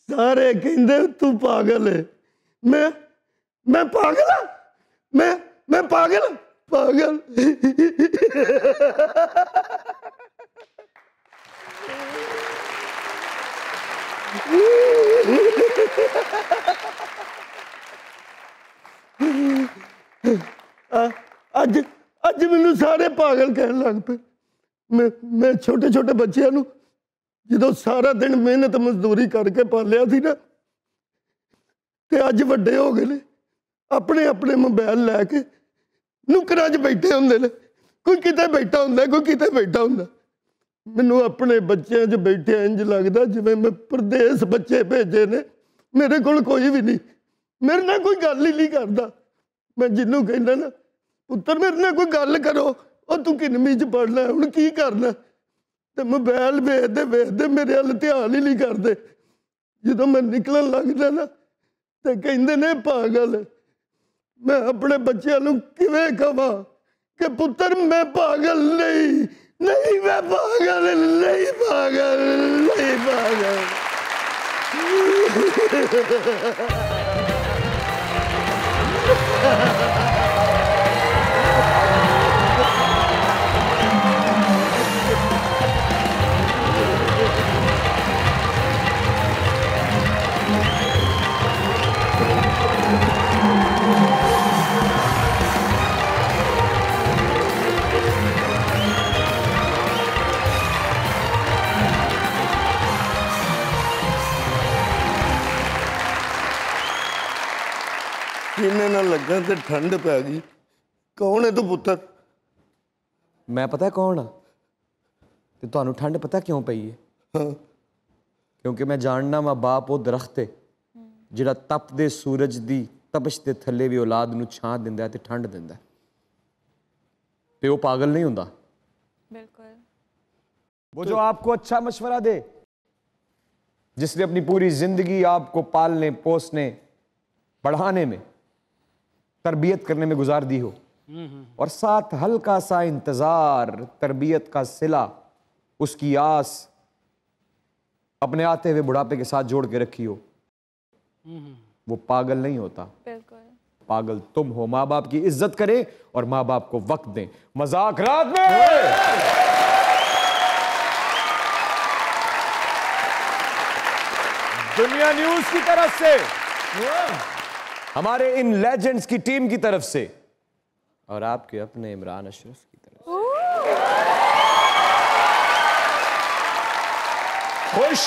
सारे कहते तू पागल है। मैं पागल हाँ? मैं पागल पागल। अज अज मैनू सारे पागल कहन लग पे। मैं छोटे छोटे बच्चों नू जो सारा दिन मेहनत मजदूरी करके पालिया थी ना, ते अज वड्डे हो गए ने, अपने अपने मोबाइल लैके नुकरां च बैठे होंदे ने। कोई किते बैठा हुंदा, कोई किते बैठा हुंदा। मैनू अपने बच्चों च बैठे इंज लगदा जिवें मैं परदेस बच्चे भेजे ने। मेरे कोल कोई भी नहीं, मेरे नाल कोई गल ही नहीं करदा। मैं जिन्नू कहना ना पुत्तर मेरे नाल कोई गल करो, और तू किनवीं च पढ़ना हुण की करना, ते मोबाइल वेखदे मेरे हल ध्यान ही नहीं करते। जो मैं निकलन लगदा ना ते कहंदे ने पागल। मैं अपने बच्चों नू किवें कहां कि पुत्तर मैं पागल नहीं, नहीं मैं पागल नहीं, पागल नहीं, पागल। सीने ना लगा तो ठंड पै गई। कौन है तू पुत्र? मैं पता है कौन हाँ, तो तुहानू ठंड पता क्यों पई है? हाँ। क्योंकि मैं जानना वा बाप वो दरख्त है जिहड़ा तपदे सूरज दी तपश दे थल्ले भी औलाद नू छां दिंदा है ते ठंड दिंदा है। ते वो पागल नहीं हुंदा। बिल्कुल। वो जो आपको अच्छा मशवरा दे, जिसने अपनी पूरी जिंदगी आपको पालने पोसने पढ़ाने में तरबियत करने में गुजार दी हो, और साथ हल्का सा इंतजार तरबियत का सिला उसकी आस अपने आते हुए बुढ़ापे के साथ जोड़ के रखी हो, वो पागल नहीं होता। बिल्कुल। पागल तुम हो। माँ बाप की इज्जत करें और माँ बाप को वक्त दें। मजाक रात में दुनिया न्यूज की तरफ से, हमारे इन लेजेंड्स की टीम की तरफ से, और आपके अपने इमरान अशरफ की तरफ से खुश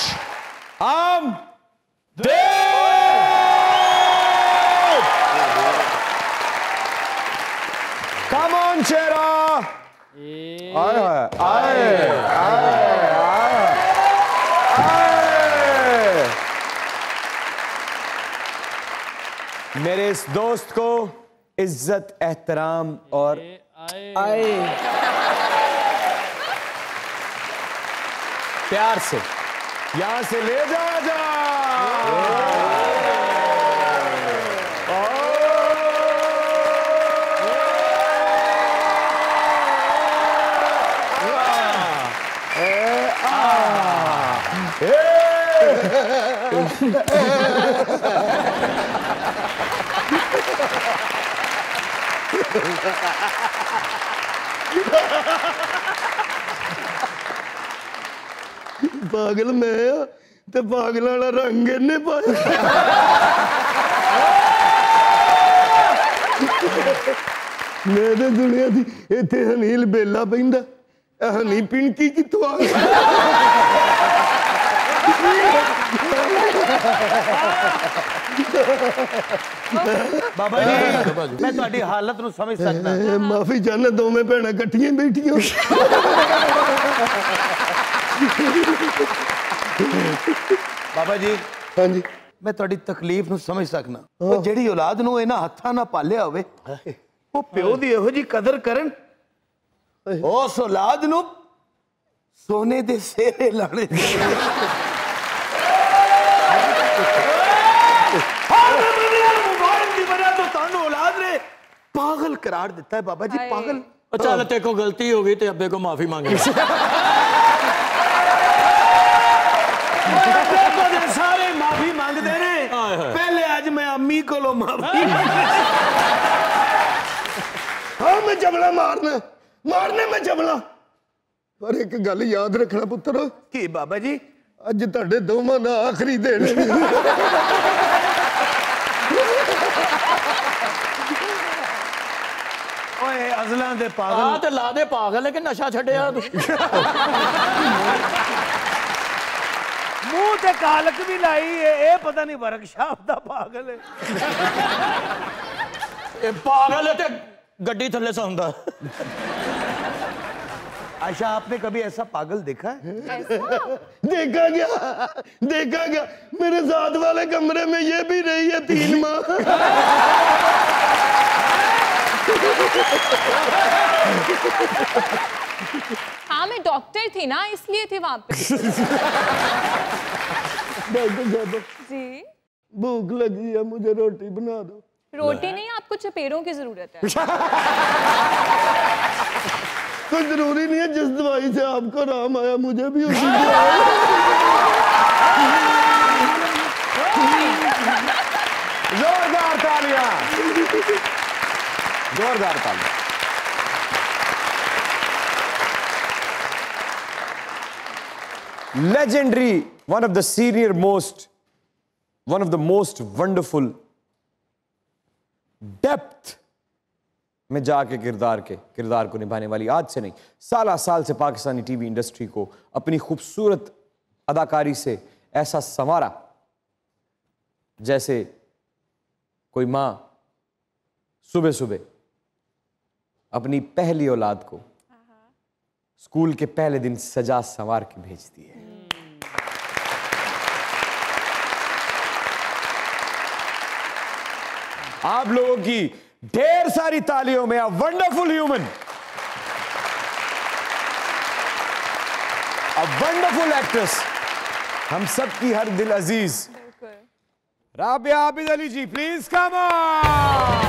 कम ऑन चेहरा। आए आए मेरे इस दोस्त को इज्जत एहतराम और आए प्यार से यहां से ले जा। पागल मैं ते पागल वाला रंग इन्हें पाया। मैं तो दुनिया की इतने हनील बेला पैंदा, हनी पिंकी कितों आ गई? बाबा जी मैं तुम्हारी हालत नूं समझ सकता। माफी चाहना, दोवें भैणां कट्ठियां बैठियां। बाबा जी हाँ जी, मैं तुम्हारी तकलीफ नूं समझ सकना। पर जिहड़ी औलाद नूं इन्हां हत्थां नाल पालिया होवे, वो प्यो दी इहो जी कदर करन, उस औलाद नूं सोने दे सेहरे लाने। पागल करार दिता है बाबा जी पागल। चल तेरे को गलती हो गई तो अब्बे को माफी मांगी। सारे माफी मांगते ने, पहले आज मैं अम्मी को माफी। हाँ मैं जबड़ा मारने में जबड़ा, पर एक गल याद रखना पुत्र। की बाबा जी? अज तुहाडे दोवां दा आखिरी दिन है। ओए अजलां दे पागल। हाँ तो ला दे पागल है कि नशा छड़िया तू। मुंह ते कालक भी लाई है, ये पता नहीं वर्कशॉप दा पागल है। ये पागल है ते गड्डी थल्ले सौंदा। आशा आपने कभी ऐसा पागल देखा है? देखा गया मेरे साथ वाले कमरे में ये भी रही है 3 माह। हाँ मैं डॉक्टर थी ना, इसलिए थी वहां पे। डॉक्टर साहब जी भूख लगी है, मुझे रोटी बना दो। रोटी नहीं, आपको चपेड़ों की जरूरत है। कोई जरूरी नहीं है, जिस दवाई से आपको आराम आया मुझे भी उसी से आया। जोरदार तालियां, जोरदार तालियां। Legendary, one of the most wonderful depth में जाके किरदार को निभाने वाली, आज से नहीं साल से पाकिस्तानी टीवी इंडस्ट्री को अपनी खूबसूरत अदाकारी से ऐसा संवारा जैसे कोई माँ सुबह सुबह अपनी पहली औलाद को स्कूल के पहले दिन सजा संवार के भेजती है। आप लोगों की ढेर सारी तालियों में a wonderful human, a wonderful actress, हम सबकी हर दिल अजीज राबिया आबिद अली जी, प्लीज कम ऑन।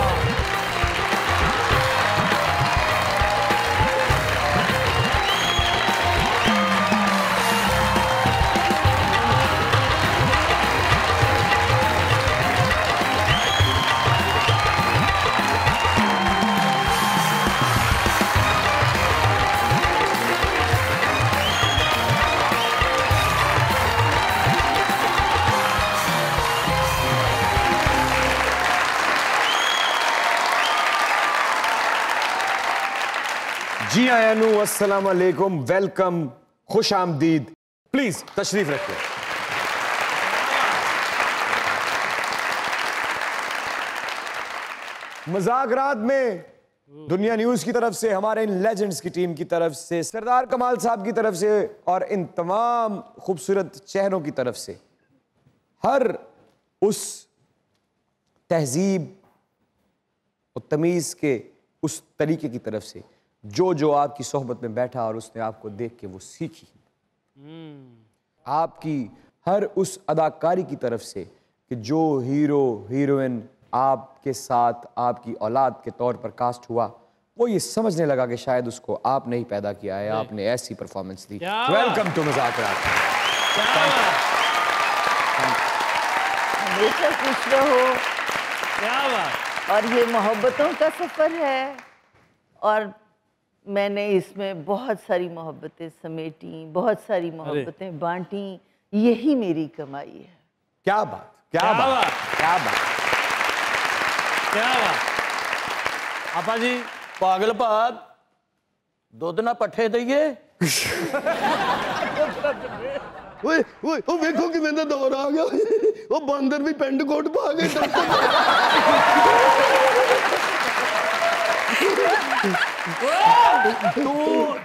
जी आयानू, अस्सलाम वालेकुम, वेलकम, खुश आमदीद, प्लीज तशरीफ रखिए। मजाकरात में दुनिया न्यूज की तरफ से, हमारे इन लेजेंड्स की टीम की तरफ से, सरदार कमाल साहब की तरफ से और इन तमाम खूबसूरत चेहरों की तरफ से, हर उस तहजीब और तमीज के उस तरीके की तरफ से जो आपकी सोहबत में बैठा और उसने आपको देख के वो सीखी, आपकी हर उस अदाकारी की तरफ से कि जो हीरो हीरोइन आपके साथ आपकी औलाद के तौर पर कास्ट हुआ, वो ये समझने लगा कि शायद उसको आपने ही पैदा किया है, आपने ऐसी परफॉर्मेंस दी। Welcome to Mazaaq Raat. हमेशा खुश रहो। क्या बात। और ये मोहब्बतों का सफर है, और मैंने इसमें बहुत सारी मोहब्बतें समेटी, बहुत सारी मोहब्बतें बांटी, यही मेरी कमाई है। क्या बात, क्या बात, क्या बात, क्या बात। आपा जी पागल पाद दुध ना पट्ठे दइए। ओए ओए ओ देखो कि मेरा दौर आ गया। वो बंदर भी पेंट कोट पा गए।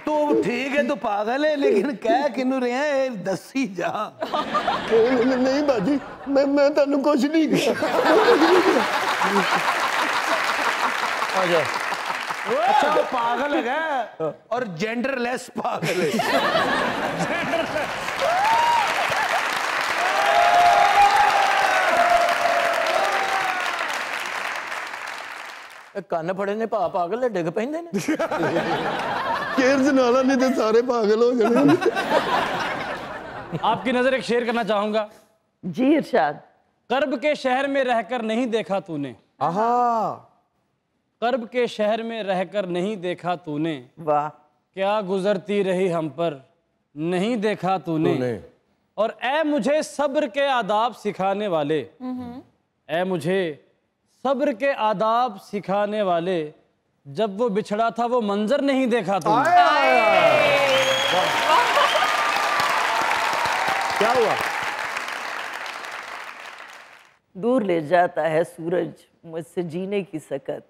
तू ठीक है, तू पागल है, लेकिन कह किनू रहे हैं दसी जा। नहीं बाजी, मैं तेन कुछ नहीं किया। अच्छा वो पागल है और जेंडरलेस पागल है। ਇਹ ਕੰਨ ਫੜੇ ਨੇ ਭਾ ਪਾਗਲ ਦੇ ਡਿੱਗ ਪੈਂਦੇ ਨੇ केयर नाला नहीं तो सारे पागल हो जाने। आपकी नजर एक शेर करना चाहूंगा। जी इरशाद। कर्ब के शहर में रहकर नहीं देखा तूने, आहा, कर्ब के शहर में रहकर नहीं देखा तूने, वाह। क्या गुजरती रही हम पर नहीं देखा तूने। और ऐ मुझे सब्र के आदाब सिखाने वाले, ऐ मुझे सब्र के आदाब सिखाने वाले, जब वो बिछड़ा था वो मंजर नहीं देखा तूने। क्या हुआ? दूर ले जाता है सूरज मुझसे जीने की सकत,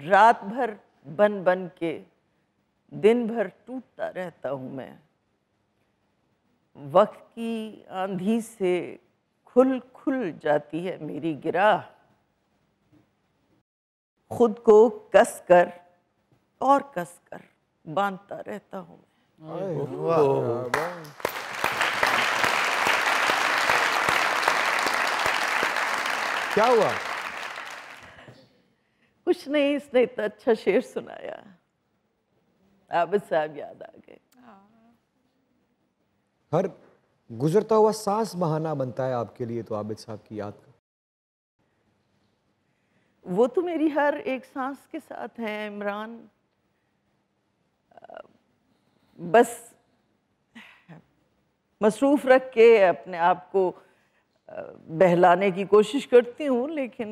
रात भर बन बन के दिन भर टूटता रहता हूँ मैं। वक्त की आंधी से खुल खुल जाती है मेरी गिराह, खुद को कसकर और कसकर बांधता रहता हूँ मैं। क्या हुआ? कुछ नहीं, इसने इतना अच्छा शेर सुनाया, आबिद साहब याद आ गए। हर गुजरता हुआ सांस बहाना बनता है आपके लिए तो आबिद साहब की याद का। वो तो मेरी हर एक सांस के साथ हैं इमरान। बस मसरूफ रख के अपने आप को बहलाने की कोशिश करती हूँ, लेकिन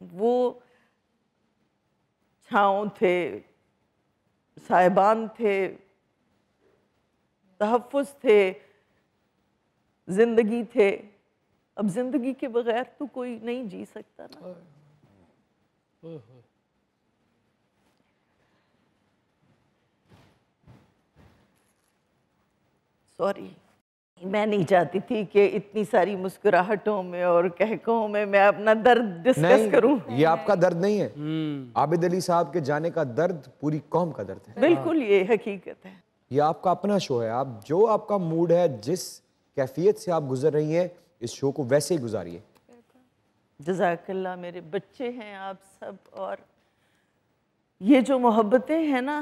वो छाँव थे, साहिबान थे, तहफ़्फ़ुज़ थे, जिंदगी थे। अब जिंदगी के बगैर तो कोई नहीं जी सकता ना। सॉरी, मैं नहीं चाहती थी कि इतनी सारी मुस्कुराहटों में और कहकों में मैं अपना दर्द डिस्कस करूं। ये आपका दर्द नहीं है, आबिद अली साहब के जाने का दर्द पूरी कौम का दर्द है। बिल्कुल, ये हकीकत है। ये आपका अपना शो है, आप जो आपका मूड है, जिस कैफियत से आप गुजर रही हैं, इस शो को वैसे ही गुजारिए। जज़ाकल्लाह। मेरे बच्चे हैं आप सब, और ये जो मोहब्बतें हैं ना,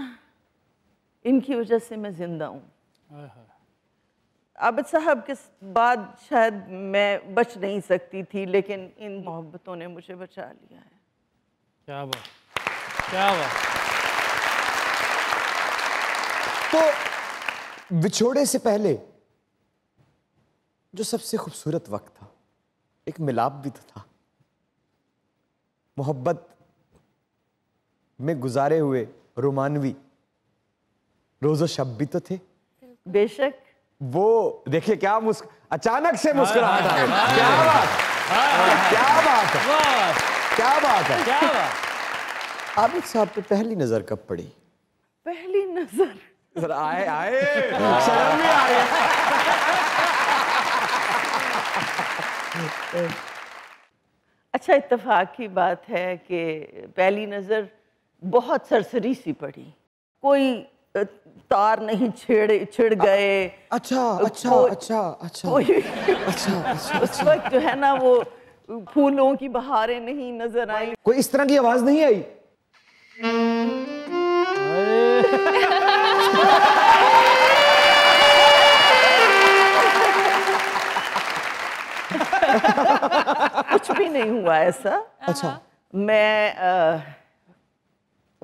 इनकी वजह से मैं जिंदा हूँ। आबिद साहब के बाद शायद मैं बच नहीं सकती थी, लेकिन इन मोहब्बतों ने मुझे बचा लिया है। क्या बात, क्या बात। तो विछोड़े से पहले जो सबसे खूबसूरत वक्त था, एक मिलाप भी तो था, मोहब्बत में गुजारे हुए रोमानवी रोज़ो शब भी तो थे। बेशक। वो देखिए क्या अचानक से मुस्कुराहट आ गई। क्या बात, क्या बात है, क्या बात है, क्या बात। आबिद साहब पे पहली नजर कब पड़ी? पहली नजर सर आए आए शर्म भी आ गई। अच्छा, इत्तेफाक की बात है कि पहली नज़र बहुत सरसरी सी पड़ी, कोई तार नहीं छिड़ गए। अच्छा अच्छा अच्छा अच्छा कोई अच्छा अच्छा उस वक्त जो है ना, वो फूलों की बहारें नहीं नजर आई। कोई इस तरह की आवाज नहीं आई? कुछ भी नहीं हुआ ऐसा। अच्छा। मैं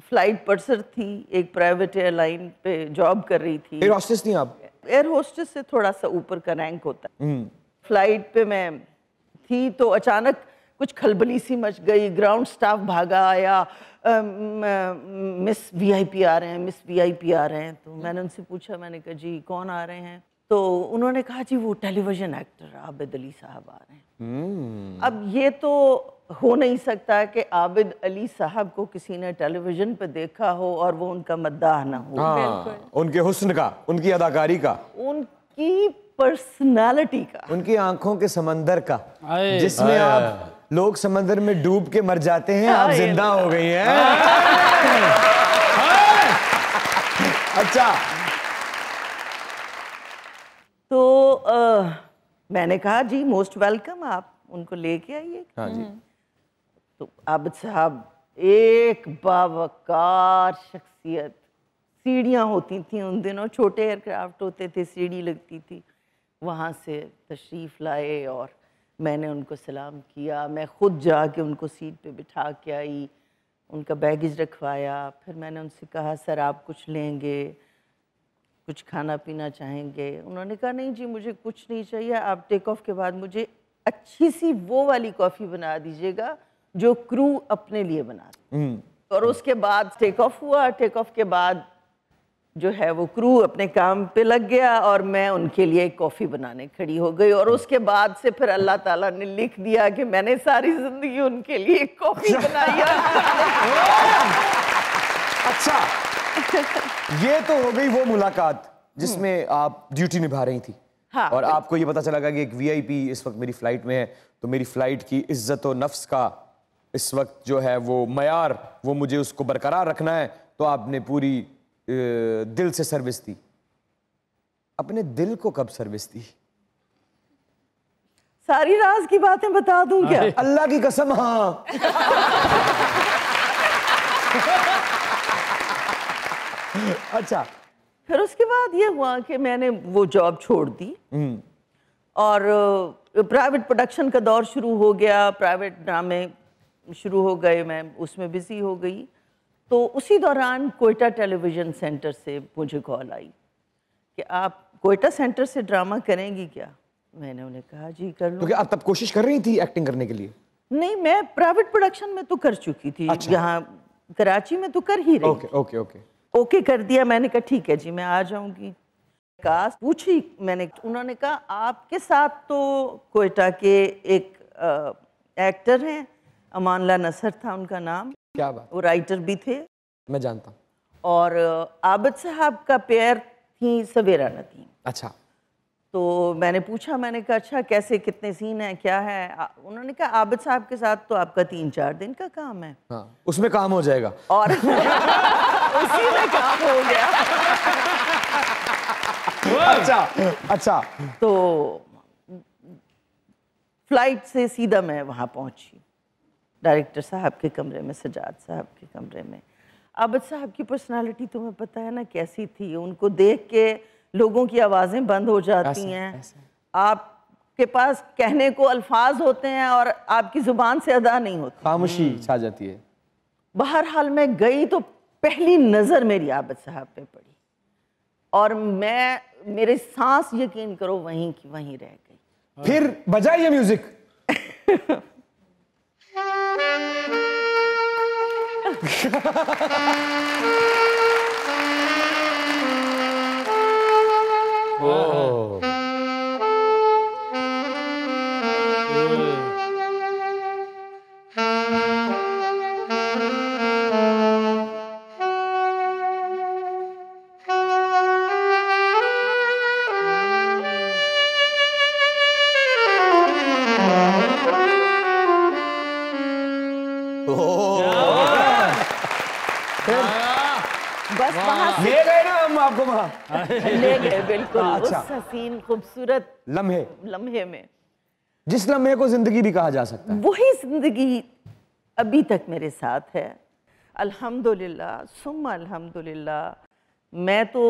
फ्लाइट पर्सर थी, एक प्राइवेट एयरलाइन पे जॉब कर रही थी। एयर होस्टेस थी आप? एयर होस्टेस से थोड़ा सा ऊपर का रैंक होता है। फ्लाइट पे मैं थी तो अचानक कुछ खलबली सी मच गई, ग्राउंड स्टाफ भागा आया, मिस वीआईपी आ रहे हैं, मिस वीआईपी आ रहे हैं। तो मैंने उनसे पूछा, मैंने कहा जी कौन आ रहे हैं? तो उन्होंने कहा जी वो टेलीविज़न एक्टर आबिद अली साहब आ रहे हैं। अब ये तो हो नहीं सकता कि आबिद अली साहब को किसी ने टेलीविज़न पे देखा हो और वो उनका मद्दाह ना हो। हाँ, उनके हुस्न का, उनकी अदाकारी का, उनकी पर्सनालिटी का, उनकी आंखों के समंदर का, जिसमें आप लोग समंदर में डूब के मर जाते हैं, आप जिंदा हो गई हैं। अच्छा। तो मैंने कहा जी मोस्ट वेलकम, आप उनको लेके आइए। हाँ जी। तो आबिद साहब एक बावकार शख्सियत, सीढ़ियाँ होती थी उन दिनों, छोटे एयरक्राफ्ट होते थे, सीढ़ी लगती थी, वहाँ से तशरीफ़ लाए और मैंने उनको सलाम किया। मैं ख़ुद जाके उनको सीट पे बिठा के आई, उनका बैगेज रखवाया। फिर मैंने उनसे कहा सर आप कुछ लेंगे, कुछ खाना पीना चाहेंगे? उन्होंने कहा नहीं जी मुझे कुछ नहीं चाहिए, आप टेक ऑफ के बाद मुझे अच्छी सी वो वाली कॉफ़ी बना दीजिएगा जो क्रू अपने लिए बनाते। और उसके बाद टेक ऑफ हुआ। टेक ऑफ के बाद जो है वो क्रू अपने काम पे लग गया और मैं उनके लिए एक कॉफ़ी बनाने खड़ी हो गई। और उसके बाद से फिर अल्लाह ताला ने लिख दिया कि मैंने सारी जिंदगी उनके लिए एक कॉफ़ी बनाई। अच्छा, ये तो हो गई वो मुलाकात जिसमें आप ड्यूटी निभा रही थी। हाँ, और आपको ये पता चला कि एक वीआईपी इस वक्त मेरी फ्लाइट में है, तो मेरी फ्लाइट की इज्जत और नफ्स का इस वक्त जो है वो मयार, वो मुझे उसको बरकरार रखना है। तो आपने पूरी दिल से सर्विस दी। अपने दिल को कब सर्विस दी? सारी राज की बातें बता दूं क्या? अल्लाह की कसम, हाँ। अच्छा, फिर उसके बाद ये हुआ कि मैंने वो जॉब छोड़ दी और प्राइवेट प्रोडक्शन का दौर शुरू हो गया, प्राइवेट ड्रामे शुरू हो गए, मैं उसमें बिजी हो गई। तो उसी दौरान कोयटा टेलीविज़न सेंटर से मुझे कॉल आई कि आप कोयटा सेंटर से ड्रामा करेंगी क्या? मैंने उन्हें कहा जी कर लो। तो क्या आप तब कोशिश कर रही थी एक्टिंग करने के लिए? नहीं, मैं प्राइवेट प्रोडक्शन में तो कर चुकी थी। अच्छा। यहाँ कराची में तो कर ही रही। Okay okay okay. ओके कर दिया। मैंने कहा ठीक है जी मैं आ जाऊंगी। कास्ट पूछी मैंने, उन्होंने कहा आपके साथ तो कोयटा के एक एक्टर हैं, अमानला नसर था उनका नाम। क्या बात, वो राइटर भी थे। मैं जानता हूँ। और आबिद साहब का पेयर थी सवेरा नदीम। अच्छा, तो मैंने पूछा, मैंने कहा अच्छा कैसे, कितने सीन हैं, क्या है? उन्होंने कहा आबिद साहब के साथ तो आपका 3-4 दिन का काम है। हाँ, उसमें काम हो जाएगा। और उसी में काम हो गया। अच्छा अच्छा। तो फ्लाइट से सीधा मैं वहाँ पहुँची, डायरेक्टर साहब के कमरे में, सजाद साहब के कमरे में। आबिद साहब की पर्सनालिटी तुम्हें पता है ना कैसी थी, उनको देख के लोगों की आवाज़ें बंद हो जाती हैं। आपके पास कहने को अल्फाज होते हैं और आपकी ज़ुबान से अदा नहीं होती, खामोशी छा जाती है। बहरहाल मैं गई तो पहली नज़र मेरी आबिद साहब पे पड़ी और मैं, मेरे सांस यकीन करो वहीं की वहीं रह गई। फिर बजाइए म्यूजिक। बस वहाँ से ले गए ना हम आपको वहां, ले गए बिल्कुल। अच्छा। उस हसीन खूबसूरत लम्हे में, जिस लम्हे को जिंदगी भी कहा जा सकता है, वही जिंदगी अभी तक मेरे साथ है। अल्हम्दुलिल्लाह सुम्मा अल्हम्दुलिल्लाह। मैं तो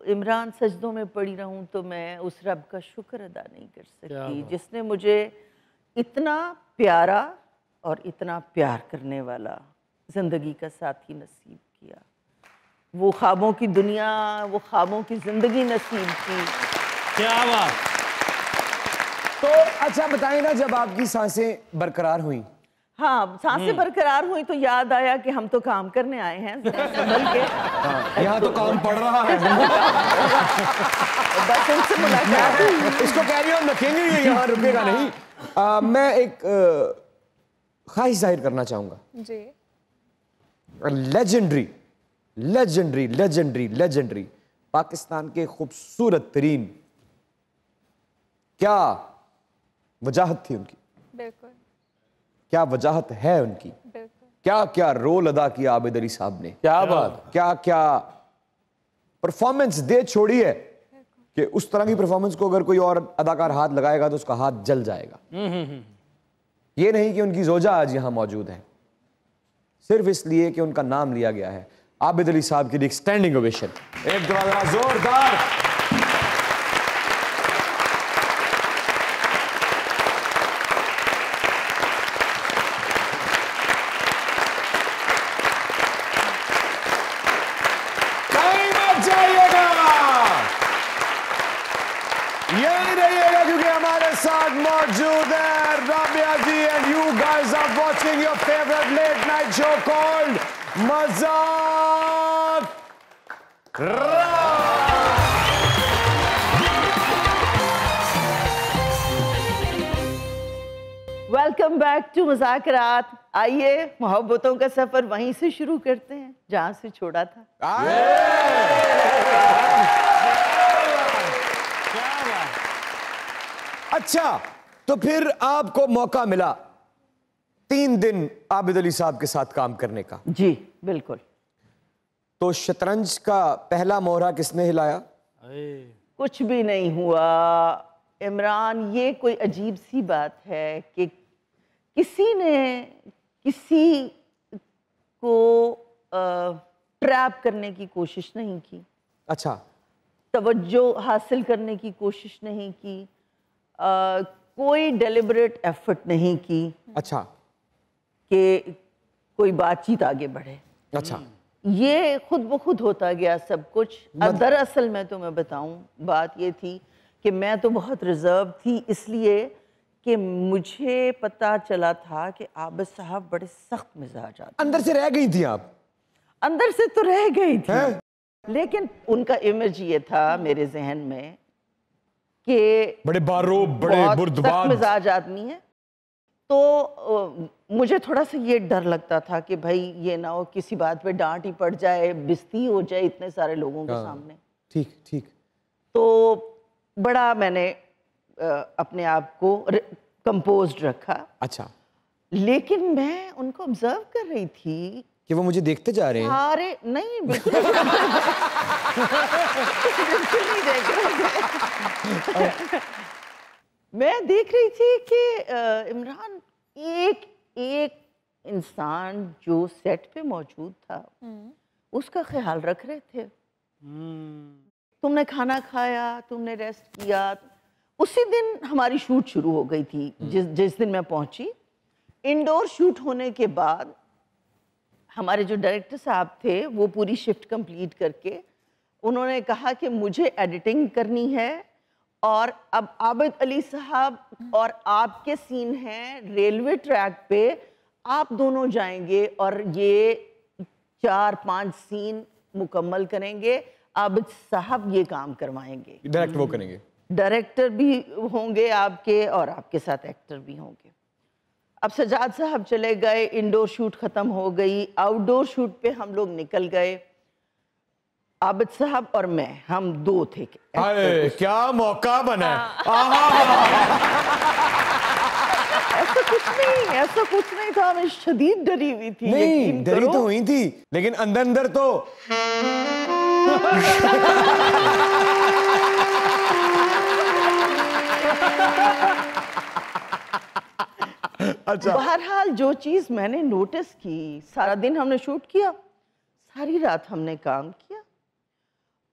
इमरान सजदों में पड़ी रहूं तो मैं उस रब का शुक्र अदा नहीं कर सकती जिसने मुझे इतना प्यारा और इतना प्यार करने वाला जिंदगी का साथी नसीब किया। वो ख्वाबों की दुनिया, वो ख्वाबों की जिंदगी नसीब की। क्या बात। तो अच्छा बताएं ना, जब आपकी सांसें बरकरार हुई, हाँ सांसें बरकरार हुई तो याद आया कि हम तो काम करने आए हैं, जरा संभल के। यहाँ तो काम पड़ रहा है। बस उनसे मुलाकात हुई। इसको कैरी ऑन रखेंगे, ये यहाँ रुकेगा नहीं। मैं एक ख्वाहिश जाहिर करना चाहूंगा। जी। Legendary legendary legendary legendary Pakistan के खूबसूरत तरीन, क्या वजाहत थी उनकी, बिल्कुल क्या वजाहत है उनकी, बिल्कुल। क्या क्या रोल अदा किया आबिद अली साहब ने, क्या बात। क्या क्या परफॉर्मेंस दे छोड़ी है कि उस तरह की परफॉर्मेंस को अगर कोई और अदाकार हाथ लगाएगा तो उसका हाथ जल जाएगा। ये नहीं कि उनकी जोजा आज यहां मौजूद है, सिर्फ इसलिए कि उनका नाम लिया गया है। आबिद अली साहब के लिए एक स्टैंडिंग ओवेशन, एक दफा जोरदार। यही रहिएगा क्योंकि हमारे साथ मौजूद है Rabia ji and you guys are watching your favourite late night show called Mazaaq welcome back to Mazaaq Raat. आइए मोहब्बतों का सफर वहीं से शुरू करते हैं जहां से छोड़ा था। अच्छा, तो फिर आपको मौका मिला 3 दिन आबिद अली साहब के साथ काम करने का। जी बिल्कुल। तो शतरंज का पहला मोहरा किसने हिलाया? कुछ भी नहीं हुआ इमरान। ये कोई अजीब सी बात है कि किसी ने किसी को ट्रैप करने की कोशिश नहीं की। अच्छा, तवज्जो हासिल करने की कोशिश नहीं की, कोई डेलिबरेट एफर्ट नहीं की। अच्छा, कि कोई बातचीत आगे बढ़े। अच्छा, ये खुद ब खुद होता गया सब कुछ। दरअसल मैं तुम्हें बताऊं, बात ये थी कि मैं तो बहुत रिजर्व थी, इसलिए कि मुझे पता चला था कि आबिद साहब बड़े सख्त मिजाज आते। अंदर से रह गई थी आप? अंदर से तो रह गई थी, लेकिन उनका इमेज ये था मेरे जहन में कि बड़े बारूब, बड़े बुर्दबाज मिजाज आदमी है। तो मुझे थोड़ा सा ये डर लगता था कि भाई ये ना हो किसी बात पे डांट ही पड़ जाए, बेइज्जती हो जाए इतने सारे लोगों के सामने। ठीक ठीक। तो बड़ा मैंने अपने आप को कंपोज्ड रखा। अच्छा, लेकिन मैं उनको ऑब्जर्व कर रही थी कि वो मुझे देखते जा रहे हैं। अरे नहीं, बिल्कुल बिल्कुल नहीं देख रहे थे। मैं देख रही थी कि इमरान एक एक इंसान जो सेट पे मौजूद था उसका ख्याल रख रहे थे। तुमने खाना खाया, तुमने रेस्ट किया। उसी दिन हमारी शूट शुरू हो गई थी। जिस दिन मैं पहुंची, इंडोर शूट होने के बाद हमारे जो डायरेक्टर साहब थे वो पूरी शिफ्ट कंप्लीट करके उन्होंने कहा कि मुझे एडिटिंग करनी है और अब आबिद अली साहब और आपके सीन हैं रेलवे ट्रैक पे, आप दोनों जाएंगे और ये 4-5 सीन मुकम्मल करेंगे। आबिद साहब ये काम करवाएंगे। डायरेक्ट वो करेंगे? डायरेक्टर भी होंगे आपके और आपके साथ एक्टर भी होंगे। अब सजाद साहब चले गए, इंडोर शूट खत्म हो गई, आउटडोर शूट पे हम लोग निकल गए। आबिद साहब और मैं, हम 2 थे। क्या मौका बना। ऐसा कुछ नहीं था। मैं शदीद डरी हुई थी। नहीं, डरी तो हुई थी, लेकिन अंदर अंदर तो अच्छा, बहरहाल जो चीज मैंने नोटिस की, सारा दिन हमने शूट किया, सारी रात हमने काम किया,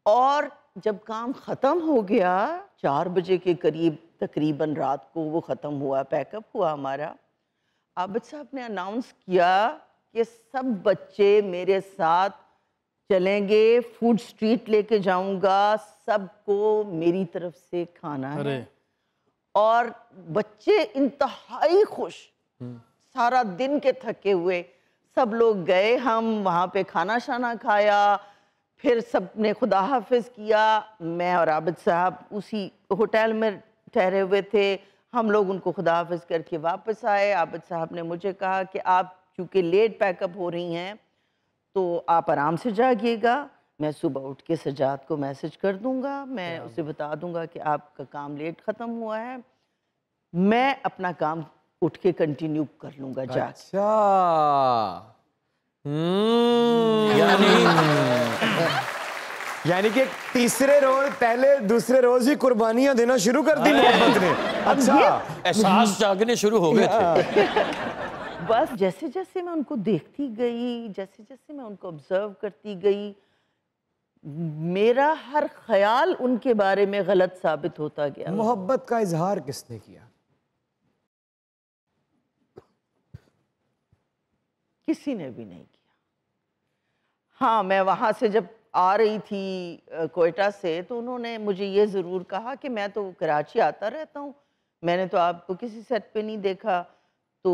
और जब काम खत्म हो गया 4 बजे के करीब तकरीबन रात को वो ख़त्म हुआ, पैकअप हुआ हमारा, आबिद साहब ने अनाउंस किया कि सब बच्चे मेरे साथ चलेंगे, फूड स्ट्रीट लेके जाऊंगा, सबको मेरी तरफ से खाना है। और बच्चे इंतहाई खुश, सारा दिन के थके हुए सब लोग गए। हम वहाँ पे खाना शाना खाया, फिर सब ने खुदा हाफिज किया। मैं और आबिद साहब उसी होटल में ठहरे हुए थे। हम लोग उनको खुदा हाफिज करके वापस आए। आबिद साहब ने मुझे कहा कि आप चूँकि लेट पैकअप हो रही हैं तो आप आराम से जागिएगा, मैं सुबह उठ के सजाद को मैसेज कर दूंगा, मैं उसे बता दूंगा कि आपका काम लेट ख़त्म हुआ है, मैं अपना काम उठ के कंटिन्यू कर लूँगा जाके। अच्छा, यानी कि तीसरे रोज, पहले दूसरे रोज ही कुर्बानियां देना शुरू कर दी मोहब्बत ने। अच्छा, एहसास जागने शुरू हो गए थे। बस जैसे जैसे मैं उनको देखती गई, जैसे जैसे मैं उनको ऑब्जर्व करती गई, मेरा हर ख्याल उनके बारे में गलत साबित होता गया। मोहब्बत का इजहार किसने किया? किसी ने भी नहीं किया। हाँ, मैं वहाँ से जब आ रही थी कोयटा से, तो उन्होंने मुझे ये ज़रूर कहा कि मैं तो कराची आता रहता हूँ, मैंने तो आपको किसी सेट पे नहीं देखा। तो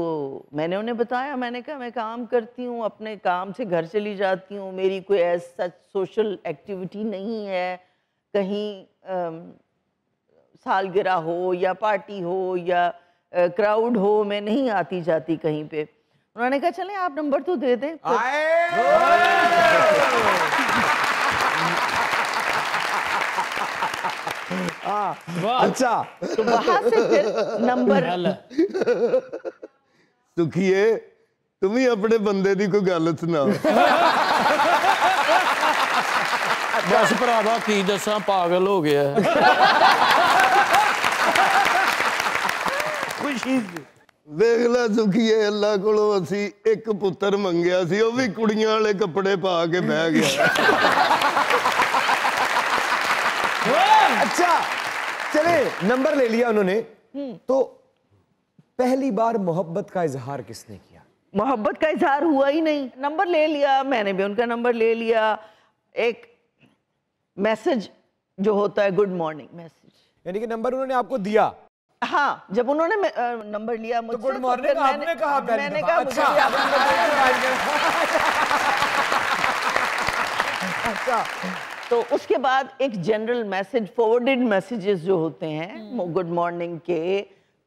मैंने उन्हें बताया, मैंने कहा मैं काम करती हूँ, अपने काम से घर चली जाती हूँ, मेरी कोई ऐसा सोशल एक्टिविटी नहीं है, कहीं सालगिरह हो या पार्टी हो या क्राउड हो, मैं नहीं आती जाती कहीं पे। उन्होंने कहा चलें आप नंबर तो दे दें। अच्छा, तो वहां से फिर नंबर। सुखिए तुम ही अपने बंदे दी कोई गल सुना। बस भरावा की दसा पागल हो गया। खुशी देख ला सुखिए, अल्लाह कोलों असी एक पुत्र मंगया सी, वो भी कुड़ियां वाले कपड़े पा के बह गया। अच्छा चले, नंबर ले लिया उन्होंने, तो पहली बार मोहब्बत का इजहार किसने किया? मोहब्बत का इजहार हुआ ही नहीं। नंबर ले लिया, मैंने भी उनका नंबर ले लिया। एक मैसेज जो होता है, गुड मॉर्निंग मैसेज, यानी कि नंबर उन्होंने आपको दिया? हाँ, जब उन्होंने नंबर लिया मुझसे, गुड मॉर्निंग आपने कहा? मैंने कहा अच्छा। अच्छा, तो उसके बाद एक जनरल मैसेज, फॉरवर्डेड मैसेजेस जो होते हैं गुड मॉर्निंग के,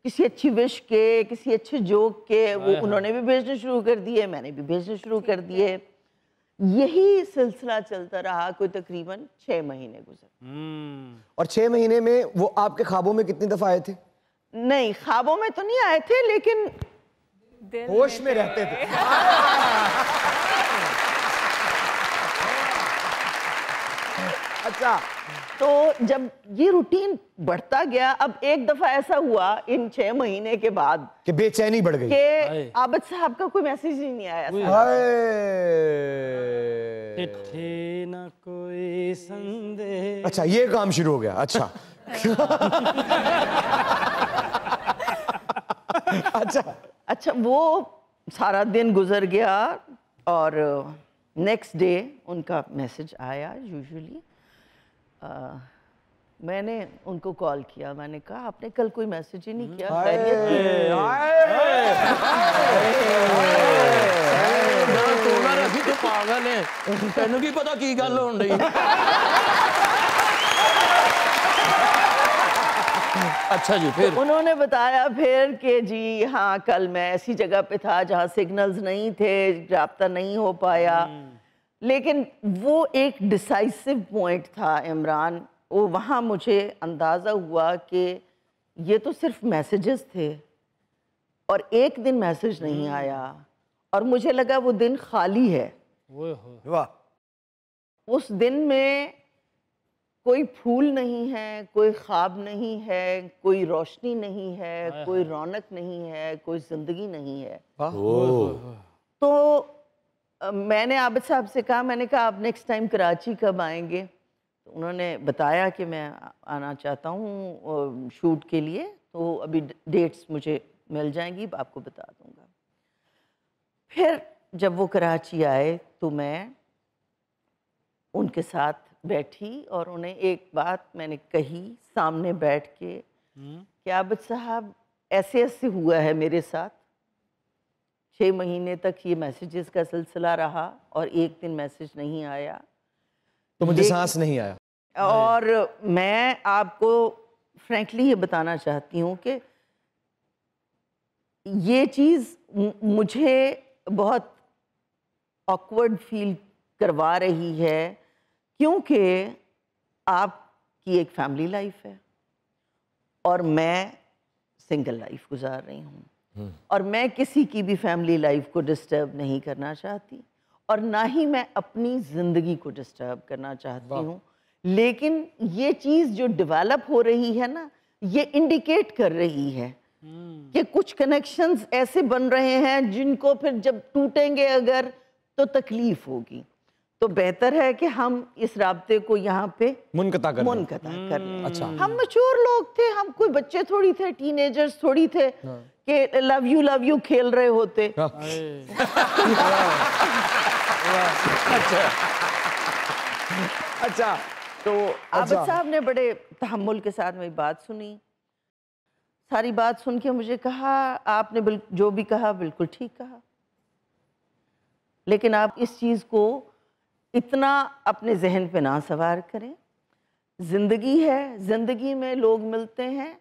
किसी अच्छी विश के, किसी अच्छे जोक के, वो उन्होंने भी भेजने शुरू कर दिए, मैंने भी भेजने शुरू कर दिए। यही सिलसिला चलता रहा, कोई तकरीबन 6 महीने गुजर। और 6 महीने में वो आपके ख्वाबों में कितनी दफा आए थे? नहीं, ख्वाबों में तो नहीं आए थे, लेकिन होश में रहते थे। अच्छा, तो जब ये रूटीन बढ़ता गया, अब एक दफा ऐसा हुआ इन 6 महीने के बाद कि बेचैनी बढ़ गई कि आबिद साहब का कोई मैसेज ही नहीं आया। चिट्ठी न कोई संदेश। अच्छा, ये काम शुरू हो गया। अच्छा। अच्छा, वो सारा दिन गुजर गया और नेक्स्ट डे उनका मैसेज आया। यूजुअली मैंने उनको कॉल किया, मैंने कहा आपने कल कोई मैसेज ही नहीं किया, खैरियत तो पागल है, तेन की पता की गल होन रही। अच्छा जी, फिर उन्होंने बताया फिर कि जी हाँ, कल मैं ऐसी जगह पे था जहाँ सिग्नल्स नहीं थे, राब्ता नहीं हो पाया। लेकिन वो एक डिसाइसिव पॉइंट था इमरान, वो वहाँ मुझे अंदाज़ा हुआ कि ये तो सिर्फ मैसेजेस थे और एक दिन मैसेज नहीं आया, और मुझे लगा वो दिन खाली है। वाह, उस दिन में कोई फूल नहीं है, कोई ख्वाब नहीं है, कोई रोशनी नहीं है, कोई रौनक नहीं है, कोई जिंदगी नहीं है। तो मैंने आबिद साहब से कहा, मैंने कहा आप नेक्स्ट टाइम कराची कब आएंगे? तो उन्होंने बताया कि मैं आना चाहता हूँ शूट के लिए, तो अभी डेट्स मुझे मिल जाएंगी, आपको बता दूंगा। फिर जब वो कराची आए तो मैं उनके साथ बैठी और उन्हें एक बात मैंने कही सामने बैठ के कि आबिद साहब, ऐसे ऐसे हुआ है मेरे साथ, 6 महीने तक ये मैसेजेस का सिलसिला रहा और एक दिन मैसेज नहीं आया, तो मुझे सांस नहीं आया। और मैं आपको फ्रैंकली ये बताना चाहती हूँ कि ये चीज़ मुझे बहुत ऑकवर्ड फील करवा रही है, क्योंकि आपकी एक फैमिली लाइफ है और मैं सिंगल लाइफ गुजार रही हूँ, और मैं किसी की भी फैमिली लाइफ को डिस्टर्ब नहीं करना चाहती और ना ही मैं अपनी ज़िंदगी को डिस्टर्ब करना चाहती हूँ। लेकिन ये चीज़ जो डेवलप हो रही है ना, ये इंडिकेट कर रही है कि कुछ कनेक्शंस ऐसे बन रहे हैं जिनको फिर जब टूटेंगे अगर तो तकलीफ होगी, तो बेहतर है कि हम इस राब्ते को यहाँ पे मुनक़ता कर लें। अच्छा, हम मैच्योर लोग थे, हम कोई बच्चे थोड़ी थे, टीनेजर्स थोड़ी थे कि लव यू खेल रहे होते। अच्छा, तो आबिद साहब ने बड़े तहम्मुल के साथ मेरी बात सुनी, सारी बात सुन के मुझे कहा आपने जो भी कहा बिल्कुल ठीक कहा, लेकिन आप इस चीज़ को इतना अपने जहन पे ना सवार करें। ज़िंदगी है, ज़िंदगी में लोग मिलते हैं,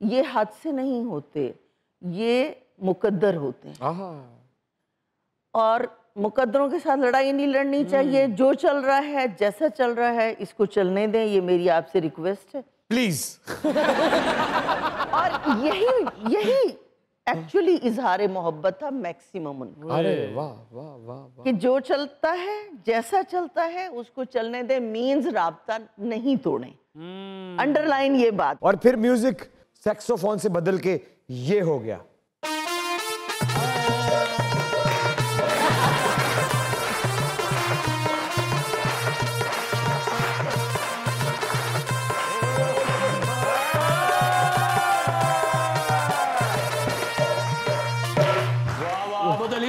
ये हाथ से नहीं होते, ये मुकद्दर होते हैं, और मुकद्दरों के साथ लड़ाई नहीं लड़नी चाहिए। जो चल रहा है, जैसा चल रहा है, इसको चलने दें, ये मेरी आपसे रिक्वेस्ट है प्लीज। और यही एक्चुअली इजहार मोहब्बत था मैक्सिमम उनका। अरे वाह वाह वाह वाह। कि जो चलता है, जैसा चलता है, उसको चलने दे, मीन्स राब्ता नहीं तोड़े। अंडरलाइन ये बात। और फिर म्यूजिक सैक्सोफोन से बदल के ये हो गया।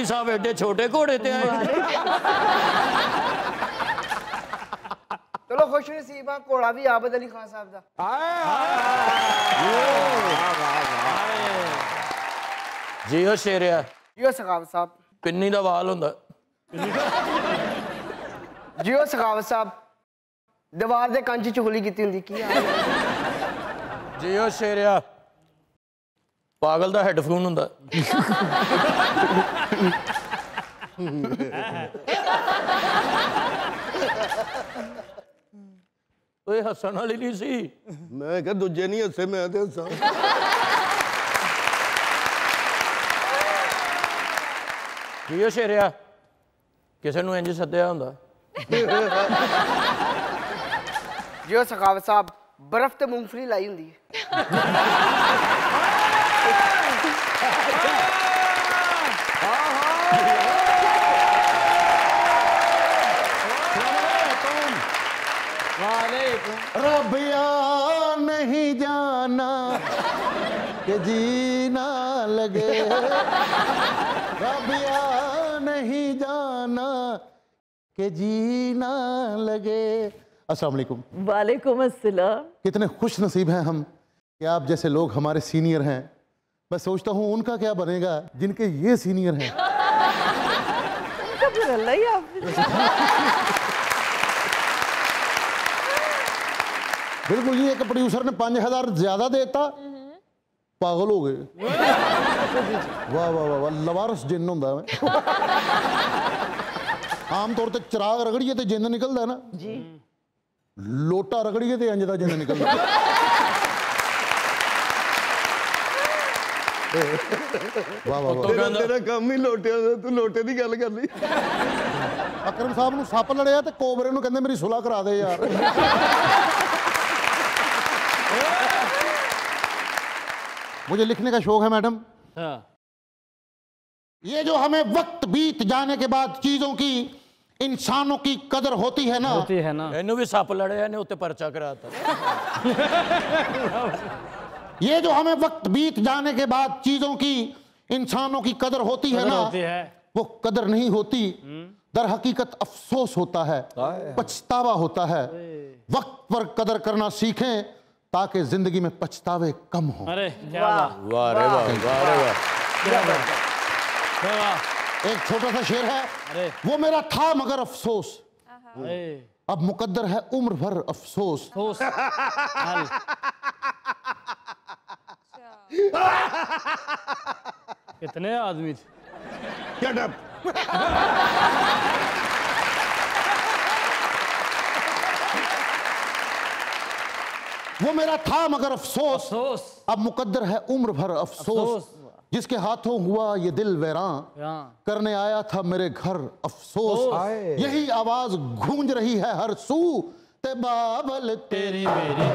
साहब एडे छोटे घोड़े ते आए। चलो खुश नसीब हाँ, घोड़ा भी आबिद अली खान साहब दा। जियो शेरिया, जियो सखावत साहब। पिन्नी दा वाल हुंदा। जियो सखावत साहब, दीवार दे कंच चुगली कीती हुंदी की हाल है? जियो शेरिया, पागल दा हेडफोन हुंदा। ओए हसन वाली नहीं सी। मैं क्या दूजे नहीं हसे, मैं ते हसा। जियो शेरिया, किसे नूं इंज सद्दिया हुंदा। जियो सखावत साहब, बर्फ ते मूंगफली लाई हुंदी है। रबिया नहीं जाना कि जीना लगे, रबिया नहीं जाना कि जीना लगे। अस्सलाम वालेकुम। वालेकुम अस्सलाम। कितने खुश नसीब हैं हम कि आप जैसे लोग हमारे सीनियर हैं। मैं सोचता हूँ उनका क्या बनेगा जिनके ये सीनियर हैं। उनका फिर अल्लाह ही हाफ़िज़। बिल्कुल नहीं, एक प्रोड्यूसर ने 5000 ज्यादा देता, पागल हो गए। वाह वाह वाह वाह, लवारस जिन्न होंदा है। आम तौर ते चिराग रगड़िए ते जिन्न निकलदा है ना जी, लोटा रगड़िए ते इंज दा जिन्न निकलदा। वाह वाह वाह, तेरा काम ही लोटिया दा, तू लोटे दी गल कर ली। अकरम साहब नूं सप्प लड़िया ते कोबरे नूं कहंदे मेरी सुलह करा दे यार। मुझे लिखने का शौक है मैडम। ये जो हमें वक्त बीत जाने के बाद चीजों की, इंसानों की कदर होती है ना, इन्हू भी सप लड़े ने उत्ते पर्चा कराता। ये जो हमें वक्त बीत जाने के बाद चीजों की, इंसानों की कदर होती है ना, वो कदर नहीं होती, दर हकीकत अफसोस होता है, पछतावा होता है। वक्त पर कदर करना सीखें ताकि जिंदगी में पछतावे कम हो। अरे वाह रे वाह, वाह रे वाह। एक छोटा सा शेर है, वो मेरा था मगर अफसोस, अब मुकद्दर है उम्र भर अफसोस। कितने आदमी थे। Shut up. वो मेरा था मगर अफसोस, अब मुकद्दर है उम्र भर अफसोस। जिसके हाथों हुआ ये दिल वैरान, करने आया था मेरे घर अफसोस। यही आवाज गूंज रही है हर सू, ते बाबल तेरी मेरी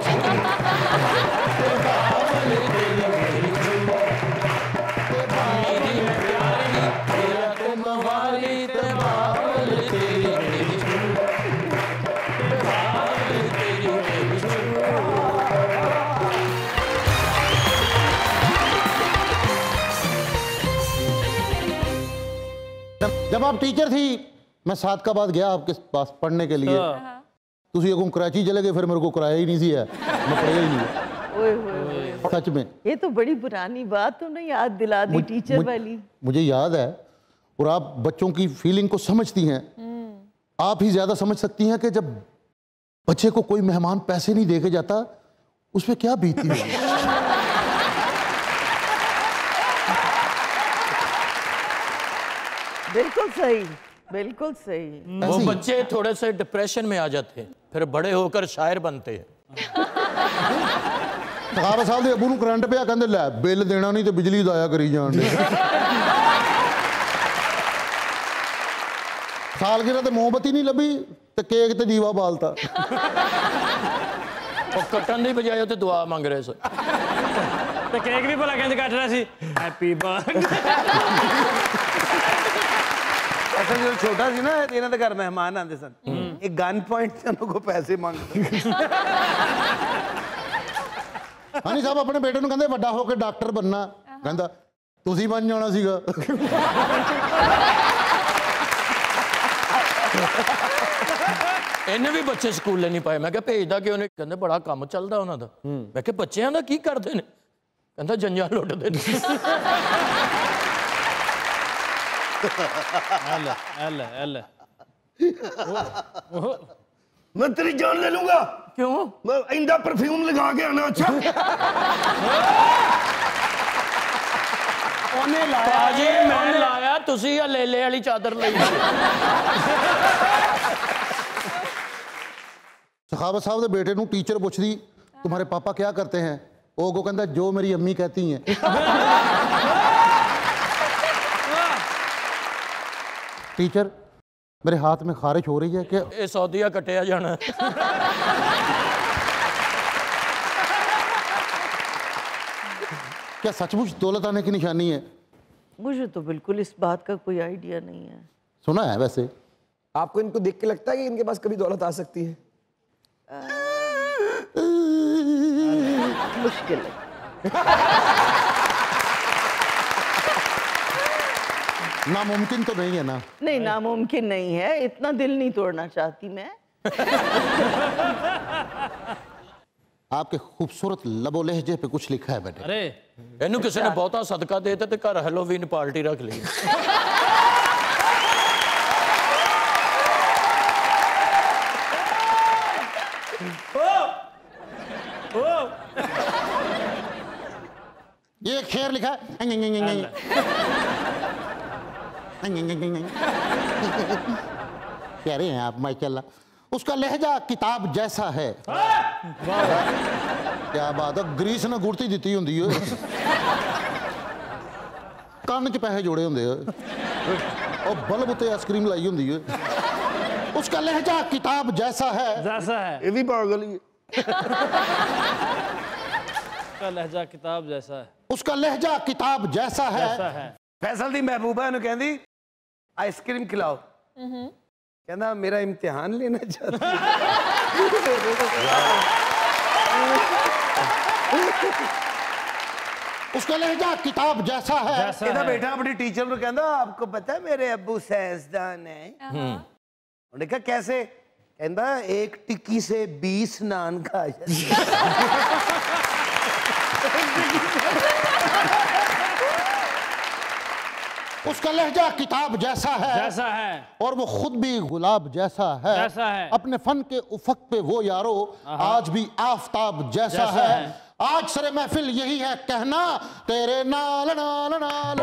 जब आप टीचर थी मैं सादकाबाद गया आपके पास पढ़ने के लिए, तुसी अगों कराची चले गए, फिर मेरे को कराया ही नहीं सी है, मैं पढ़िया ही नहीं। ओए होए, सच में ये तो बड़ी पुरानी बात तुमने याद दिला दी, टीचर वाली। मुझे याद है। और आप बच्चों की फीलिंग को समझती हैं, आप ही ज्यादा समझ सकती हैं कि जब बच्चे को कोई मेहमान पैसे नहीं देके जाता उस पर क्या बीतती होगी। बिल्कुल सही, बिल्कुल सही। वो बच्चे थोड़े से डिप्रेशन में आ जाते हैं, फिर बड़े होकर शायर बनते हैं। सखावत साहब के अबू नूं करंट पिया, कहंदे लै बिल देना नहीं तो बिजली दाया करी जान दे। सालगिरह ते मोमबत्ती नहीं लभी ते केक ते दीवा बालता। और कटन की बजाय तो दुआ मंग रहे थे। तो केक भी भला कहते कट रहा सी हैप्पी बर्थडे। असल जो छोटा सी ना इन्हां दे घर मेहमान आते सन, एक गन पॉइंट से उनको पैसे मांगते। हानी साहब अपने बेटे नूं कहंदे वड्डा होके डॉक्टर बनना, कहंदा तुसीं बन जाना सीगा। इन्हें भी बच्चे स्कूले नहीं पाए, मैं क्या भेजदा क्यों नहीं? कहंदे बड़ा काम चलदा उन्हां दा। मैं क्या बच्चियां दा की करदे ने? कहंदा जंजां लुटदे ने। मैं तेरी जान ले लूंगा। क्यों? मैं इंदा परफ्यूम लगा के आना। अच्छा उन्हें लाया जी, मैं लाया, तुसी या लेले वाली चादर लई। सखावत साहब के बेटे नूं टीचर पुछदी तुम्हारे पापा क्या करते हैं, वो को कहंदा जो मेरी अम्मी कहती हैं। टीचर मेरे हाथ में खारिश हो रही है कि ये सौदिया कटिया जाना। क्या सचमुच दौलत आने की निशानी है? मुझे तो बिल्कुल इस बात का कोई आइडिया नहीं है। सुना है वैसे। आपको इनको देख के लगता है कि इनके पास कभी दौलत आ सकती है? मुश्किल है। नामुमकिन तो नहीं है ना? नहीं, नामुमकिन नहीं है, इतना दिल नहीं तोड़ना चाहती मैं। आपके खूबसूरत लबो लहजे पे कुछ लिखा है बेटे। अरे इन्हू किसी ने बहुता सदका देता तो घर हैलोवीन पार्टी रख ली। ये एक शेर लिखा है। कह रहे हैं आप माशाल्लाह। उसका लहजा किताब जैसा है। क्या बात है, ग्रीस ने गुड़ती दी होंगी है, कान च पैसे जोड़े होंगे और बल्ब उत्ते आइसक्रीम लाई होंगी है। उसका लहजा किताब जैसा है। जैसा है, ये भी पागल ही है। उसका लहजा किताब जैसा है। उसका लहजा किताब जैसा है। फैसल दी महबूबा नु कहंदी आइसक्रीम खिलाओ, कहना मेरा इम्तिहान लेना चाहती है। उसका लहजा किताब जैसा है। ਇਹਦਾ बेटा अपनी टीचर ਨੂੰ कहंदा आपको पता है मेरे अब्बू साइंसदान है। उन्होंने कहा कैसे? कहंदा एक टिक्की से 20 नान खा जाते। उसका लहजा किताब जैसा है। जैसा है, और वो खुद भी गुलाब जैसा है। जैसा है। अपने फन के उफक पे वो यारो आज भी आफताब जैसा है। आज सरे महफिल यही है कहना तेरे नाल नाल नाल।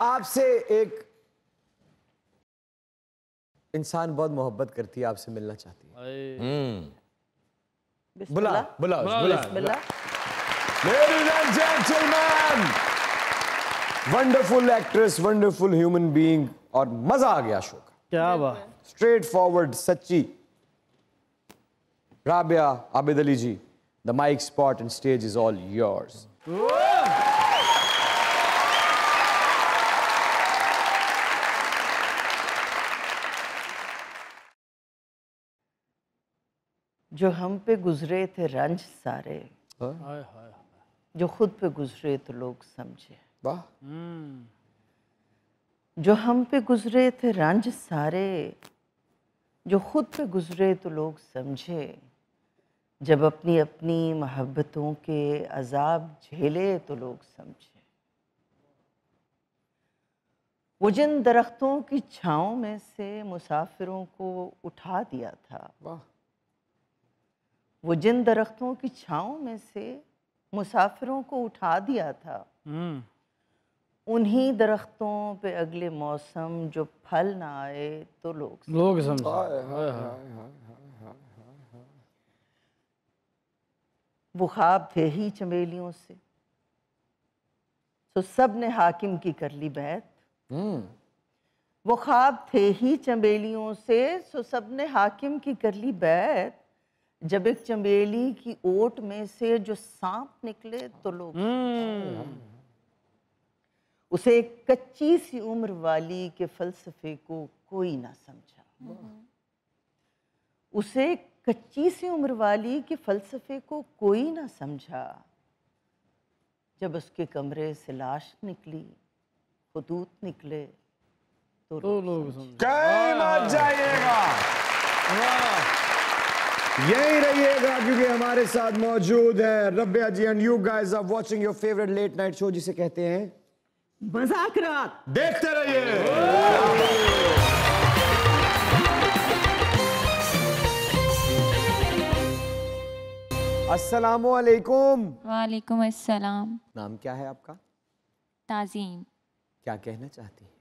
आपसे एक इंसान बहुत मोहब्बत करती है, आपसे मिलना चाहती है। बुला बुला बिस्मिल्लाह। Ladies and gentlemen, wonderful actress, wonderful human being, और मजा आ गया शो का। क्या बात। स्ट्रेट फॉरवर्ड, सच्ची Rabia Abid Ali ji, the mic spot and stage is all yours. जो हम पे गुजरे थे रंज सारे, जो खुद पे गुजरे तो लोग समझे। वाह। जो हम पे गुजरे थे रंज सारे, जो खुद पे गुजरे तो लोग समझे। जब अपनी अपनी मोहब्बतों के अजाब झेले तो लोग समझे। वो जिन दरख्तों की छाँव में से मुसाफिरों को उठा दिया था, वाह। वो जिन दरख्तों की छाँव में से मुसाफिरों को उठा दिया था, उन्हीं दरख्तों पे अगले मौसम जो फल ना आए तो लोग समझे। वो ख्वाब थे ही चमेलियों से, तो सब ने हाकिम की कर ली बैत। वो ख्वाब थे ही चमेलियों से, सो सब ने हाकिम की कर ली बैत। जब एक चमेली की ओट में से जो सांप निकले तो लोग उसे एक कच्ची सी उम्र वाली के फलसफे को कोई ना समझा। उसे कच्ची सी उम्र वाली के फलसफे को कोई ना समझा। जब उसके कमरे से लाश निकली, खुतूत निकले तो लोग समझे। कहीं मत जाइएगा, यही रहिएगा, क्योंकि हमारे साथ मौजूद है Rabia ji and you guys are watching your favourite late night show जिसे कहते हैं मजाक रात। देखते रहिए। अस्सलामु अलैकुम। वालेकुम अस्सलाम। नाम क्या है आपका? ताज़ीम। क्या कहना चाहती हैं?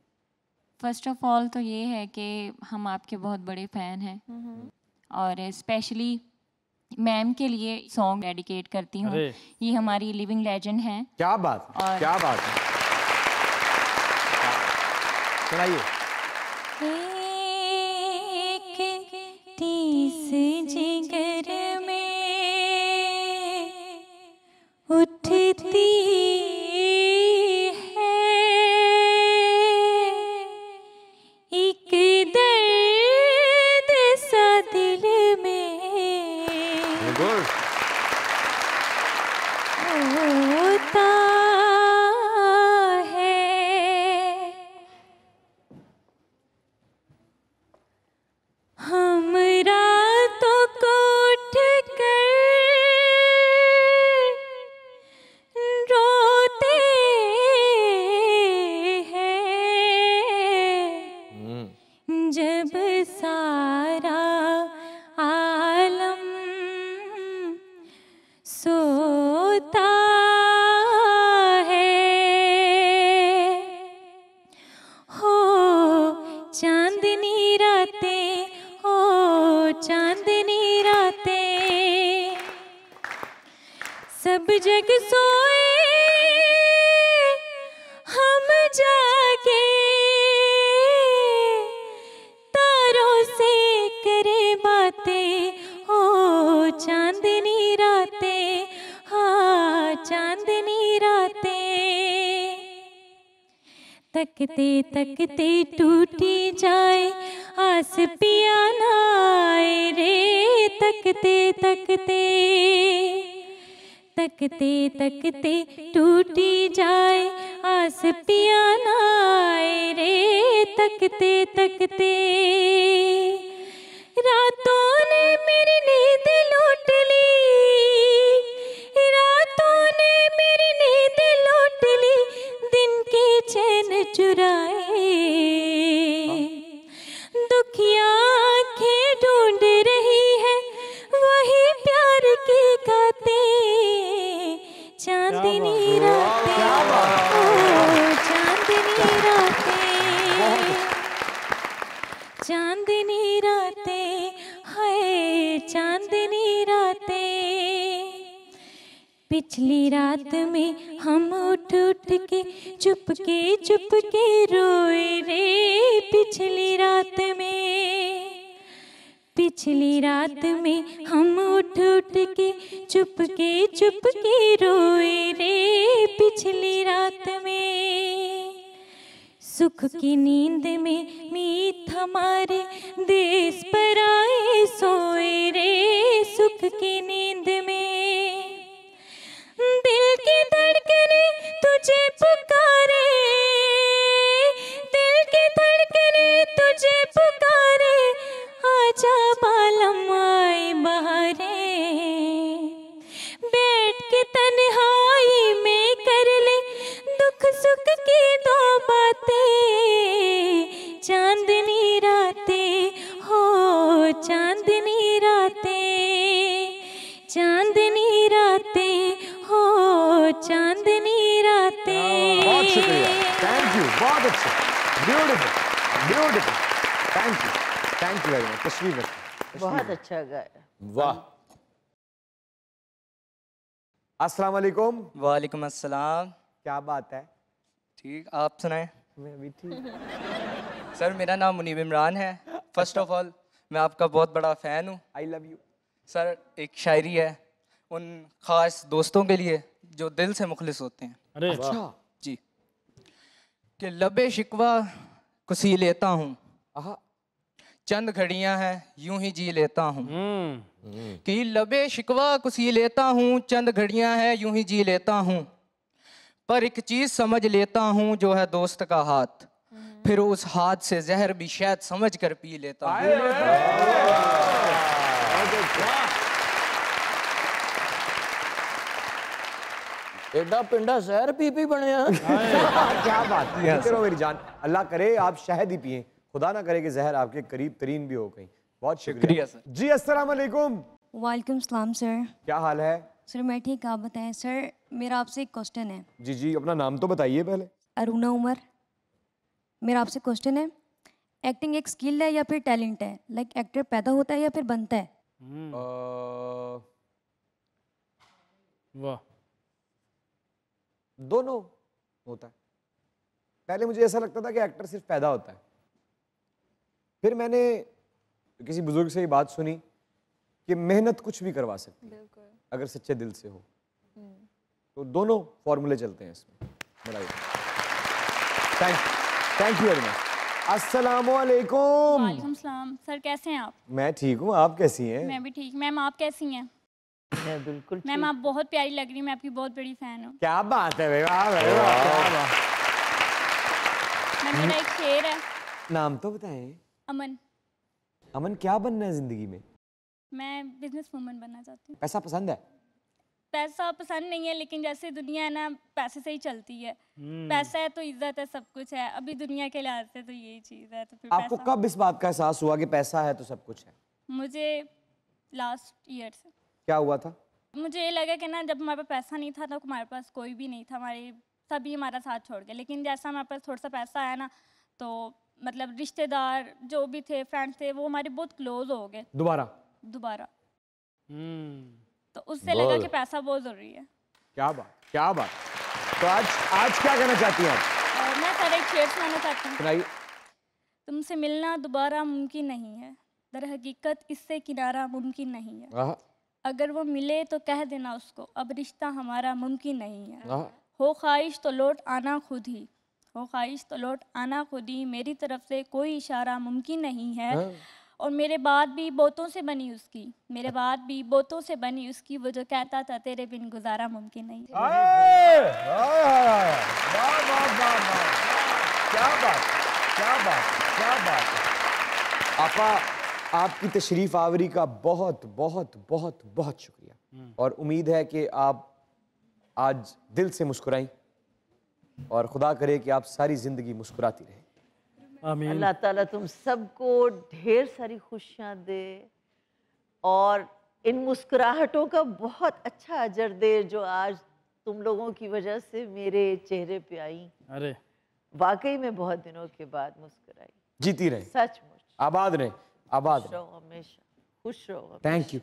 फर्स्ट ऑफ ऑल तो ये है कि हम आपके बहुत बड़े फ़ैन हैं और स्पेशली मैम के लिए सॉन्ग डेडिकेट करती हूँ। ये हमारी लिविंग लेजेंड हैं। क्या बात, क्या बात है, सुनाइए। एक टीस जिगर में उठती है, एक दर्द सा दिल में होता है। हम रातों को उठ कर रोते हैं, जब सारा आलम सोता है। हो चांदनी रातें, हो चांदनी रातें, सब जग सोए हम जागे, तारों से करे बातें। हो चांदनी रातें, हाँ चांदनी रातें, तकते तकते टूटी जाए आस पिया ना आए रे। तकते तकते तकते तकते टूटी जाए आस पिया ना आए रे। तकते तकते रातों ने मेरी नींद लूट ली, रातों ने मेरी नींद लूट ली, दिन के चैन चुराए। दुखिया आंखें ढूंढ रही है वही प्यार की गातें। चांदनी रातें, ओ चांदनी रातें, चांदनी रातें, हाय चांदनी रातें। पिछली रात में हम उठ उठ के चुपके रोए रे। पिछली रात में हम उठ उठ के चुपके रोए रे। पिछली रात में सुख की नींद में मीत हमारे देश पर आए सोए रे। की नींद में, दिल की धड़कने तुझे पुकारे, दिल की धड़कने तुझे पुकारे, आजा बालम आए बहारे, बैठ के तन्हाई में कर ले दुख सुख की दो बातें, चांदनी रातें हो चांदनी रातें, चांदनी रातें हो चांदनी रातें। बहुत शुक्रिया, थैंक यू, बहुत अच्छा, beautiful beautiful, thank you very much. तशरीफ रखिए। बहुत अच्छा गाया। वाह। अस्सलाम वालेकुम। वालेकुम अस्सलाम। क्या बात है? ठीक, आप सुनाएं? मैं भी ठीक। सर मेरा नाम मुनीब इमरान है। फर्स्ट ऑफ ऑल मैं आपका बहुत बड़ा फ़ैन हूँ। I love you. सर एक शायरी है उन ख़ास दोस्तों के लिए जो दिल से मुखलिस होते हैं। अरे अच्छा जी। कि लबे शिकवा कुसी लेता हूँ, चंद घड़ियाँ हैं यूं ही जी लेता हूँ। कि लबे शिकवा कुसी लेता हूँ, चंद घड़ियाँ हैं यूं ही जी लेता हूँ, पर एक चीज़ समझ लेता हूँ जो है दोस्त का हाथ, फिर उस हाथ से जहर भी शायद समझ कर पी लेता हूँ। एडा पिंडा जहर पी पी बनया। क्या बात है, करो मेरी जान, अल्लाह करे आप शहद ही पिए, खुदा ना करे कि जहर आपके करीब तरीन भी हो कहीं। बहुत शुक्रिया सर। जी। अस्सलाम वालेकुम। वालेकुम सलाम सर। क्या हाल है? सर मैं ठीक, आप बताएं। सर मेरा आपसे एक क्वेश्चन है। जी जी, अपना नाम तो बताइए पहले। अरुणा उमर। मेरा आपसे क्वेश्चन है, एक्टिंग एक स्किल है या फिर टैलेंट है? लाइक एक्टर पैदा होता है या फिर बनता है? वाह। दोनों होता है। पहले मुझे ऐसा लगता था कि एक्टर सिर्फ पैदा होता है, फिर मैंने किसी बुजुर्ग से ये बात सुनी कि मेहनत कुछ भी करवा सकती है अगर सच्चे दिल से हो। तो दोनों फॉर्मूले चलते हैं इसमें। बड़ा थैंक यू वेरी मच। अस्सलाम वालेकुम। वालेकुम सलाम। सर कैसे हैं आप? मैं ठीक हूँ, आप कैसी हैं? मैं भी ठीक। मैम आप कैसी हैं? मैं बिल्कुल मैम आप बहुत प्यारी लग रही हैं, मैं आपकी बहुत बड़ी फैन हूँ। क्या बात है भाई, मैम मेरा एक शेर है। नाम तो बताएं। अमन। अमन, क्या बनना है जिंदगी में? मैं बिजनेस वूमन बनना चाहती हूँ। पैसा पसंद है? पैसा पसंद नहीं है, लेकिन जैसे दुनिया है ना पैसे से ही चलती है। पैसा है तो इज्जत है, सब कुछ है। अभी दुनिया के लिहाज से तो यही चीज़ है। तो फिर आपको कब इस बात का एहसास हुआ कि पैसा है तो सब कुछ है? मुझे लास्ट ईयर से। क्या हुआ था? मुझे ये लगा कि ना जब हमारे पास पैसा नहीं था तो हमारे पास कोई भी नहीं था, हमारे सभी हमारा साथ छोड़ गए। लेकिन जैसा हमारे पास थोड़ा सा पैसा आया ना, तो मतलब रिश्तेदार जो भी थे, फ्रेंड्स थे, वो हमारे बहुत क्लोज हो गए दोबारा। तो उससे लगा कि पैसा बहुत ज़रूरी है। क्या बात, क्या बात। तो आज क्या कहना चाहती हैं आप? मैं सर एक शेर सुनाना चाहती हूँ। सुनाइए। तुमसे मिलना दोबारा मुमकिन नहीं है, दर हकीकत इससे किनारा मुमकिन नहीं है। अगर वो मिले तो कह देना उसको, अब रिश्ता हमारा मुमकिन नहीं है। हो ख्वाहिश तो लौट आना खुद ही, हो ख्वाहिश तो लौट आना खुद ही, मेरी तरफ से कोई इशारा मुमकिन नहीं है। और मेरे बाद भी बोतों से बनी उसकी, मेरे बाद भी बोतों से बनी उसकी, वो जो कहता था तेरे बिन गुजारा मुमकिन नहीं। क्या बात, क्या बात, क्या बात। आपा, आपकी तशरीफ आवरी का बहुत बहुत बहुत बहुत शुक्रिया, और उम्मीद है कि आप आज दिल से मुस्कुराई, और खुदा करे कि आप सारी जिंदगी मुस्कुराती रहें। आमीन। अल्लाह ताला तुम सबको ढेर सारी खुशियाँ दे और इन मुस्कुराहटों का बहुत अच्छा अजर दे जो आज तुम लोगों की वजह से मेरे चेहरे पे आई। अरे वाकई में बहुत दिनों के बाद मुस्कुराई। जीती रहे, सचमुच। आबाद रहे, आबाद रहो हमेशा, खुश रहो। Thank you.